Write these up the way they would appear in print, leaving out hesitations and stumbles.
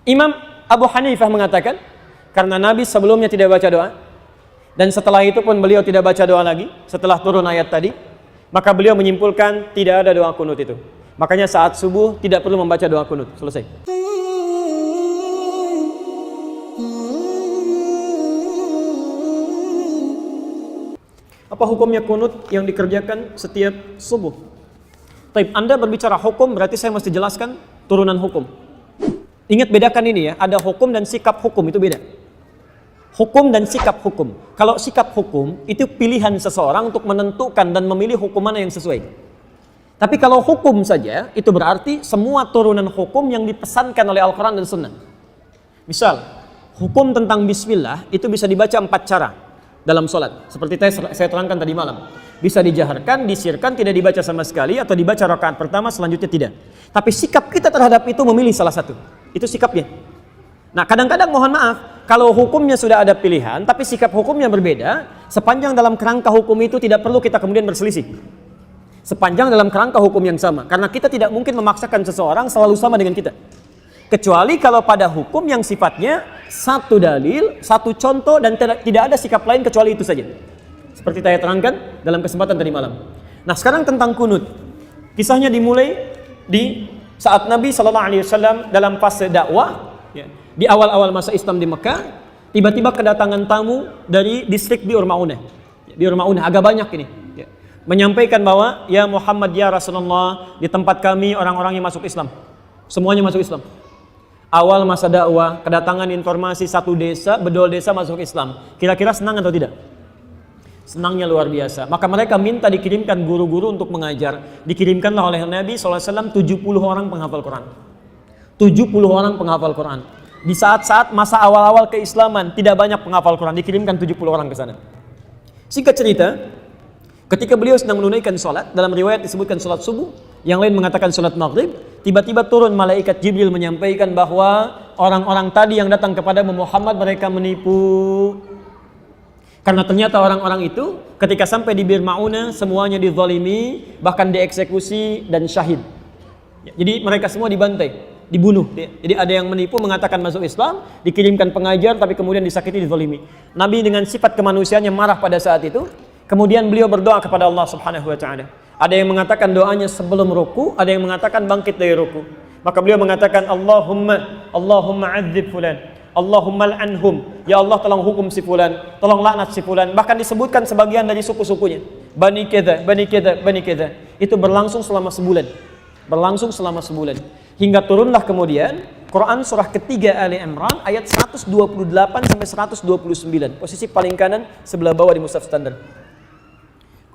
Imam Abu Hanifah mengatakan, karena Nabi sebelumnya tidak baca doa, dan setelah itu pun beliau tidak baca doa lagi, setelah turun ayat tadi, maka beliau menyimpulkan tidak ada doa kunut itu. Makanya saat subuh tidak perlu membaca doa kunut. Selesai. Apa hukumnya kunut yang dikerjakan setiap subuh? Taib, Anda berbicara hukum, berarti saya mesti jelaskan turunan hukum. Ingat, bedakan ini ya, ada hukum dan sikap hukum, itu beda. Hukum dan sikap hukum. Kalau sikap hukum, itu pilihan seseorang untuk menentukan dan memilih hukum mana yang sesuai. Tapi kalau hukum saja, itu berarti semua turunan hukum yang dipesankan oleh Al-Quran dan Sunnah. Misal, hukum tentang bismillah, itu bisa dibaca 4 cara dalam sholat. Seperti saya terangkan tadi malam. Bisa dijaharkan, disirkan, tidak dibaca sama sekali, atau dibaca rakaat pertama, selanjutnya tidak. Tapi sikap kita terhadap itu memilih salah satu. Itu sikapnya. Nah, kadang-kadang mohon maaf, kalau hukumnya sudah ada pilihan, tapi sikap hukumnya berbeda, sepanjang dalam kerangka hukum itu tidak perlu kita kemudian berselisih. Sepanjang dalam kerangka hukum yang sama. Karena kita tidak mungkin memaksakan seseorang selalu sama dengan kita. Kecuali kalau pada hukum yang sifatnya satu dalil, satu contoh, dan tidak ada sikap lain kecuali itu saja. Seperti saya terangkan dalam kesempatan tadi malam. Nah, sekarang tentang kunut. Kisahnya dimulai di saat Nabi SAW dalam fase dakwah, ya, di awal-awal masa Islam di Mekah, tiba-tiba kedatangan tamu dari distrik Bi'r Ma'unah. Bi'r Ma'unah agak banyak ini. Ya. Menyampaikan bahwa, ya Muhammad, ya Rasulullah, di tempat kami orang-orang yang masuk Islam. Semuanya masuk Islam. Awal masa dakwah, kedatangan informasi satu desa, bedol desa masuk Islam. Kira-kira senang atau tidak? Senangnya luar biasa. Maka mereka minta dikirimkan guru-guru untuk mengajar. Dikirimkanlah oleh Nabi SAW 70 orang penghafal Quran. 70 orang penghafal Quran. Di saat-saat masa awal-awal keislaman, tidak banyak penghafal Quran. Dikirimkan 70 orang ke sana. Singkat cerita, ketika beliau sedang menunaikan sholat, dalam riwayat disebutkan sholat subuh, yang lain mengatakan sholat maghrib, tiba-tiba turun malaikat Jibril menyampaikan bahwa orang-orang tadi yang datang kepada Muhammad, mereka menipu. Karena ternyata orang-orang itu ketika sampai di Bir Ma'unah semuanya dizalimi, bahkan dieksekusi dan syahid. Jadi mereka semua dibantai, dibunuh. Jadi ada yang menipu mengatakan masuk Islam, dikirimkan pengajar tapi kemudian disakiti, dizalimi. Nabi dengan sifat kemanusiaannya marah pada saat itu. Kemudian beliau berdoa kepada Allah Subhanahu wa taala. Ada yang mengatakan doanya sebelum ruku, ada yang mengatakan bangkit dari ruku. Maka beliau mengatakan Allahumma adzib fulan. Allahumma al'anhum, ya Allah tolong hukum si fulan, tolong laknat si fulan. Bahkan disebutkan sebagian dari suku-sukunya, Bani Kedha, Bani Kedha, Bani Kedha. Itu berlangsung selama sebulan. Berlangsung selama sebulan. Hingga turunlah kemudian Quran surah ketiga Ali Imran ayat 128 sampai 129. Posisi paling kanan sebelah bawah di mushaf standar.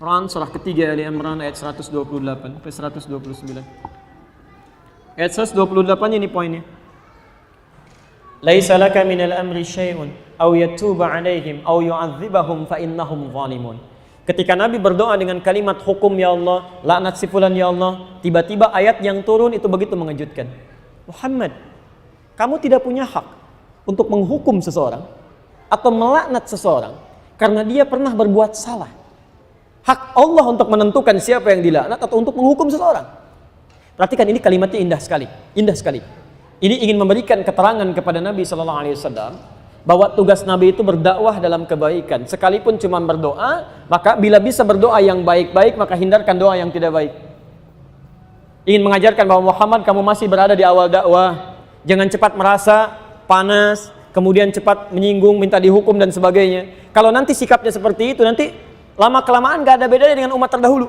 Quran surah ketiga Ali Imran ayat 128 sampai 129. Ayat 128 ini poinnya. Laisa laka minal amri syai'un aw yatuba 'alaihim aw yu'adzibahum fa innahum zalimun. Ketika Nabi berdoa dengan kalimat hukum ya Allah, laknat si fulan ya Allah, tiba-tiba ayat yang turun itu begitu mengejutkan. Muhammad, kamu tidak punya hak untuk menghukum seseorang atau melaknat seseorang karena dia pernah berbuat salah. Hak Allah untuk menentukan siapa yang dilaknat atau untuk menghukum seseorang. Perhatikan, ini kalimatnya indah sekali, indah sekali. Ini ingin memberikan keterangan kepada Nabi SAW bahwa tugas Nabi itu berdakwah dalam kebaikan. Sekalipun cuma berdoa, maka bila bisa berdoa yang baik-baik, maka hindarkan doa yang tidak baik. Ingin mengajarkan bahwa Muhammad, kamu masih berada di awal dakwah. Jangan cepat merasa panas, kemudian cepat menyinggung, minta dihukum dan sebagainya. Kalau nanti sikapnya seperti itu, nanti lama-kelamaan gak ada bedanya dengan umat terdahulu.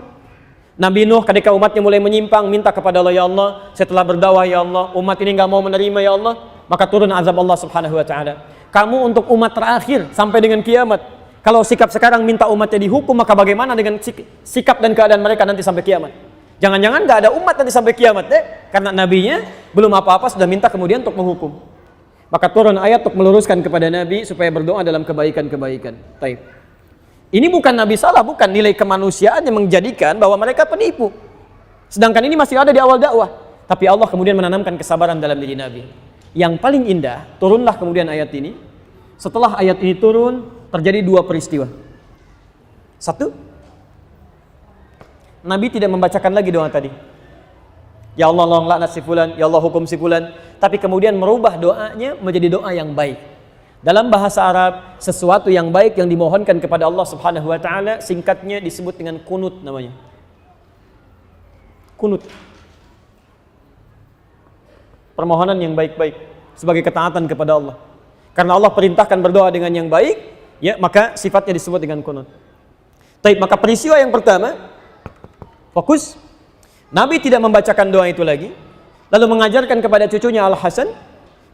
Nabi Nuh ketika umatnya mulai menyimpang, minta kepada Allah, ya Allah, setelah berdakwah ya Allah, umat ini gak mau menerima ya Allah, maka turun azab Allah Subhanahu wa taala. Kamu untuk umat terakhir sampai dengan kiamat. Kalau sikap sekarang minta umatnya dihukum, maka bagaimana dengan sikap dan keadaan mereka nanti sampai kiamat? Jangan-jangan gak ada umat nanti sampai kiamat deh, karena nabinya belum apa-apa sudah minta kemudian untuk menghukum. Maka turun ayat untuk meluruskan kepada Nabi supaya berdoa dalam kebaikan-kebaikan. Baik. Ini bukan Nabi salah, bukan, nilai kemanusiaan yang menjadikan bahwa mereka penipu. Sedangkan ini masih ada di awal dakwah. Tapi Allah kemudian menanamkan kesabaran dalam diri Nabi. Yang paling indah, turunlah kemudian ayat ini. Setelah ayat ini turun, terjadi dua peristiwa. Satu, Nabi tidak membacakan lagi doa tadi. Ya Allah laknat si fulan, ya Allah hukum si fulan, tapi kemudian merubah doanya menjadi doa yang baik. Dalam bahasa Arab, sesuatu yang baik yang dimohonkan kepada Allah Subhanahu wa taala singkatnya disebut dengan kunut namanya. Kunut. Permohonan yang baik-baik sebagai ketaatan kepada Allah. Karena Allah perintahkan berdoa dengan yang baik, ya, maka sifatnya disebut dengan kunut. Baik, maka peristiwa yang pertama, fokus, Nabi tidak membacakan doa itu lagi, lalu mengajarkan kepada cucunya Al-Hasan,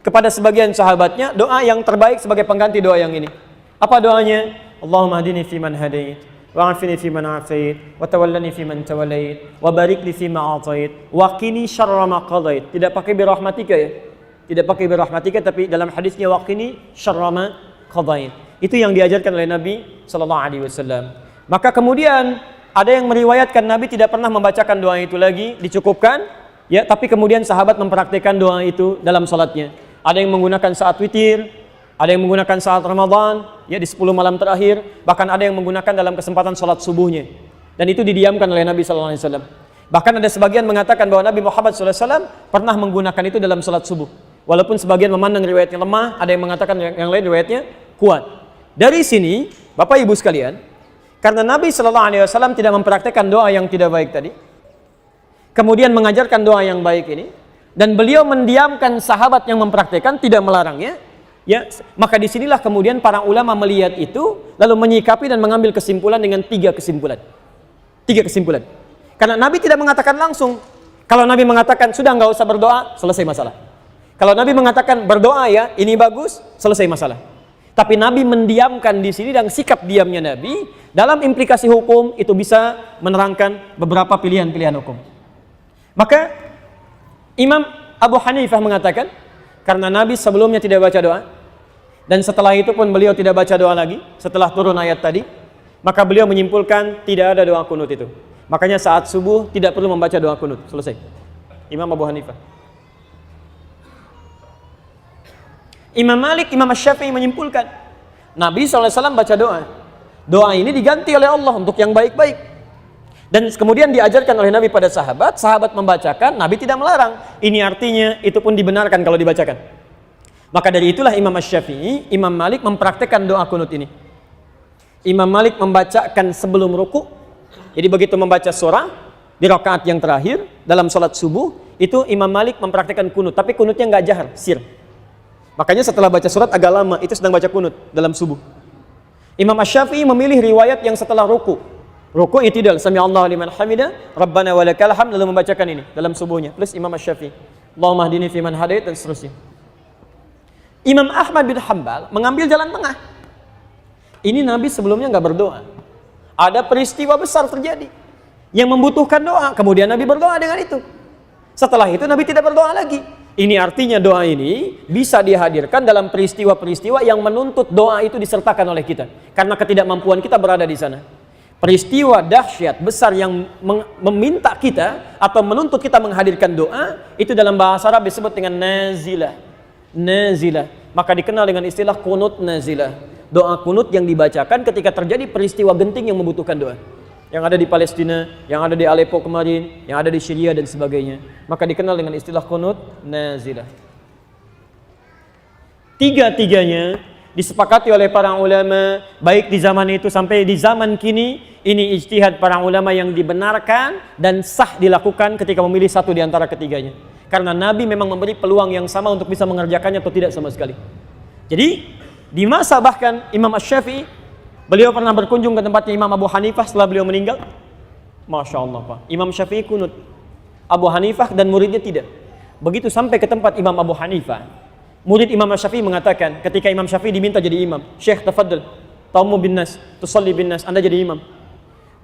kepada sebagian sahabatnya, doa yang terbaik sebagai pengganti doa yang ini. Apa doanya? Allahumma hadini fiman hadait, wa afini fiman afait, wa tawallani fiman tawallait, wa barik li fima atait, wa qini syarra ma qadait. Tidak pakai birahmatika ya. Tidak pakai birahmatika, tapi dalam hadisnya wa qini syarra ma qadait. Itu yang diajarkan oleh Nabi sallallahu alaihi wasallam. Maka kemudian ada yang meriwayatkan Nabi tidak pernah membacakan doa itu lagi, dicukupkan, ya, tapi kemudian sahabat mempraktikkan doa itu dalam salatnya. Ada yang menggunakan saat witir, ada yang menggunakan saat Ramadan, ya, di 10 malam terakhir, bahkan ada yang menggunakan dalam kesempatan salat subuhnya. Dan itu didiamkan oleh Nabi sallallahu alaihi wasallam. Bahkan ada sebagian mengatakan bahwa Nabi Muhammad sallallahu alaihi wasallam pernah menggunakan itu dalam salat subuh. Walaupun sebagian memandang riwayatnya lemah, ada yang mengatakan yang lain riwayatnya kuat. Dari sini, Bapak Ibu sekalian, karena Nabi sallallahu alaihi wasallam tidak mempraktikkan doa yang tidak baik tadi, kemudian mengajarkan doa yang baik ini, dan beliau mendiamkan sahabat yang mempraktikkan, tidak melarangnya, ya, maka disinilah kemudian para ulama melihat itu, lalu menyikapi dan mengambil kesimpulan dengan 3 kesimpulan. 3 kesimpulan. Karena Nabi tidak mengatakan langsung. Kalau Nabi mengatakan sudah nggak usah berdoa, selesai masalah. Kalau Nabi mengatakan berdoa ya, ini bagus, selesai masalah. Tapi Nabi mendiamkan di sini, dan sikap diamnya Nabi dalam implikasi hukum itu bisa menerangkan beberapa pilihan-pilihan hukum. Maka Imam Abu Hanifah mengatakan, karena Nabi sebelumnya tidak baca doa, dan setelah itu pun beliau tidak baca doa lagi, setelah turun ayat tadi, maka beliau menyimpulkan tidak ada doa kunut itu. Makanya saat subuh tidak perlu membaca doa kunut, selesai. Imam Abu Hanifah. Imam Malik, Imam Syafi'i menyimpulkan, Nabi SAW baca doa. Doa ini diganti oleh Allah untuk yang baik-baik. Dan kemudian diajarkan oleh Nabi pada sahabat, sahabat membacakan, Nabi tidak melarang. Ini artinya itu pun dibenarkan kalau dibacakan. Maka dari itulah Imam Syafi'i, Imam Malik mempraktikkan doa kunut ini. Imam Malik membacakan sebelum ruku. Jadi begitu membaca surah di rakaat yang terakhir dalam sholat subuh, itu Imam Malik mempraktikkan kunut, tapi kunutnya nggak jahar, sir. Makanya setelah baca surat agak lama, itu sedang baca kunut dalam subuh. Imam Syafi'i memilih riwayat yang setelah ruku. Ruku i'tidal, sami Allahu liman hamidah, Rabbana walakal hamd, lalu membacakan ini dalam subuhnya. Plus Imam Syafi'i, Allahumma hdini fiman hadait, dan seterusnya. Imam Ahmad bin Hanbal mengambil jalan tengah. Ini Nabi sebelumnya nggak berdoa. Ada peristiwa besar terjadi yang membutuhkan doa, kemudian Nabi berdoa dengan itu. Setelah itu Nabi tidak berdoa lagi. Ini artinya doa ini bisa dihadirkan dalam peristiwa-peristiwa yang menuntut doa itu disertakan oleh kita, karena ketidakmampuan kita berada di sana. Peristiwa dahsyat besar yang meminta kita atau menuntut kita menghadirkan doa, itu dalam bahasa Arab disebut dengan nazilah. Nazilah, maka dikenal dengan istilah kunut nazilah. Doa kunut yang dibacakan ketika terjadi peristiwa genting yang membutuhkan doa. Yang ada di Palestina, yang ada di Aleppo kemarin, yang ada di Syria dan sebagainya. Maka dikenal dengan istilah kunut nazilah. Tiga-tiganya disepakati oleh para ulama, baik di zaman itu sampai di zaman kini, ini ijtihad para ulama yang dibenarkan dan sah dilakukan ketika memilih satu di antara ketiganya. Karena Nabi memang memberi peluang yang sama untuk bisa mengerjakannya atau tidak sama sekali. Jadi, di masa bahkan Imam Syafi'i, beliau pernah berkunjung ke tempatnya Imam Abu Hanifah setelah beliau meninggal. Masya Allah Pak, Imam Syafi'i kunut, Abu Hanifah dan muridnya tidak. Begitu sampai ke tempat Imam Abu Hanifah, murid Imam Syafi'i mengatakan, ketika Imam Syafi'i diminta jadi imam, Syekh tafaddal, taumu bin nas, tusalli bin nas, Anda jadi imam.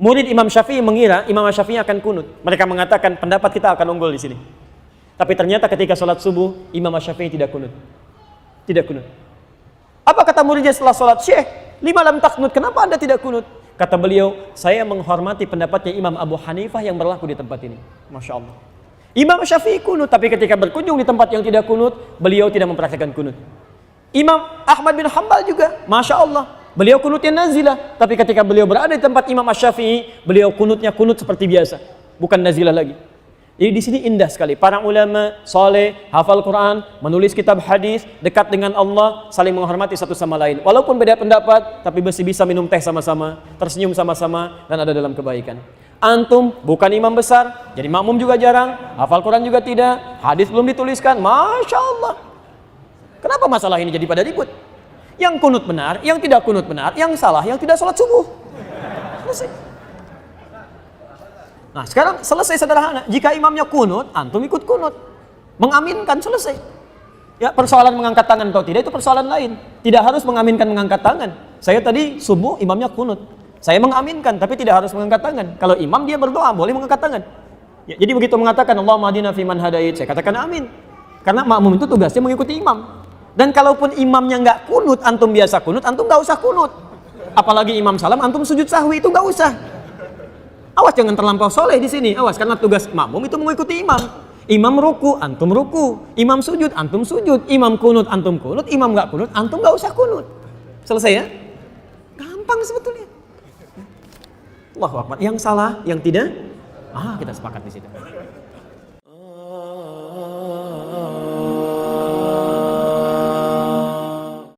Murid Imam Syafi'i mengira Imam Syafi'i akan kunut. Mereka mengatakan pendapat kita akan unggul di sini. Tapi ternyata ketika sholat subuh, Imam Syafi'i tidak kunut. Tidak kunut. Apa kata muridnya setelah sholat? Syekh, 5 lam taknut, kenapa Anda tidak kunut? Kata beliau, saya menghormati pendapatnya Imam Abu Hanifah yang berlaku di tempat ini. Masya Allah. Imam Syafi'i kunut, tapi ketika berkunjung di tempat yang tidak kunut, beliau tidak mempraktikkan kunut. Imam Ahmad bin Hanbal juga, Masya Allah, beliau kunutnya nazilah, tapi ketika beliau berada di tempat Imam Syafi'i, beliau kunutnya kunut seperti biasa, bukan nazilah lagi. Jadi di sini indah sekali. Para ulama soleh, hafal Quran, menulis kitab hadis, dekat dengan Allah, saling menghormati satu sama lain. Walaupun beda pendapat, tapi masih bisa minum teh sama-sama, tersenyum sama-sama, dan ada dalam kebaikan. Antum bukan imam besar, jadi makmum juga jarang, hafal Quran juga tidak, hadis belum dituliskan, Masya Allah. Kenapa masalah ini jadi pada ribut? Yang kunut benar, yang tidak kunut benar, yang salah, yang tidak sholat subuh. Selesai. Nah sekarang selesai sederhana. Jika imamnya kunut, antum ikut kunut, mengaminkan, selesai. Ya, persoalan mengangkat tangan atau tidak itu persoalan lain. Tidak harus mengaminkan mengangkat tangan. Saya tadi subuh imamnya kunut, saya mengaminkan tapi tidak harus mengangkat tangan. Kalau imam dia berdoa boleh mengangkat tangan. Ya, jadi begitu mengatakan Allahumma hadina fiman hadait, saya katakan amin. Karena makmum itu tugasnya mengikuti imam. Dan kalaupun imamnya nggak kunut, antum biasa kunut, antum nggak usah kunut. Apalagi imam salam, antum sujud sahwi itu nggak usah. Awas jangan terlampau soleh di sini. Awas, karena tugas makmum itu mengikuti imam. Imam ruku, antum ruku. Imam sujud, antum sujud. Imam kunut, antum kunut. Imam nggak kunut, antum nggak usah kunut. Selesai ya? Gampang sebetulnya. Allahu Akbar. Yang salah, yang tidak, kita sepakat di situ.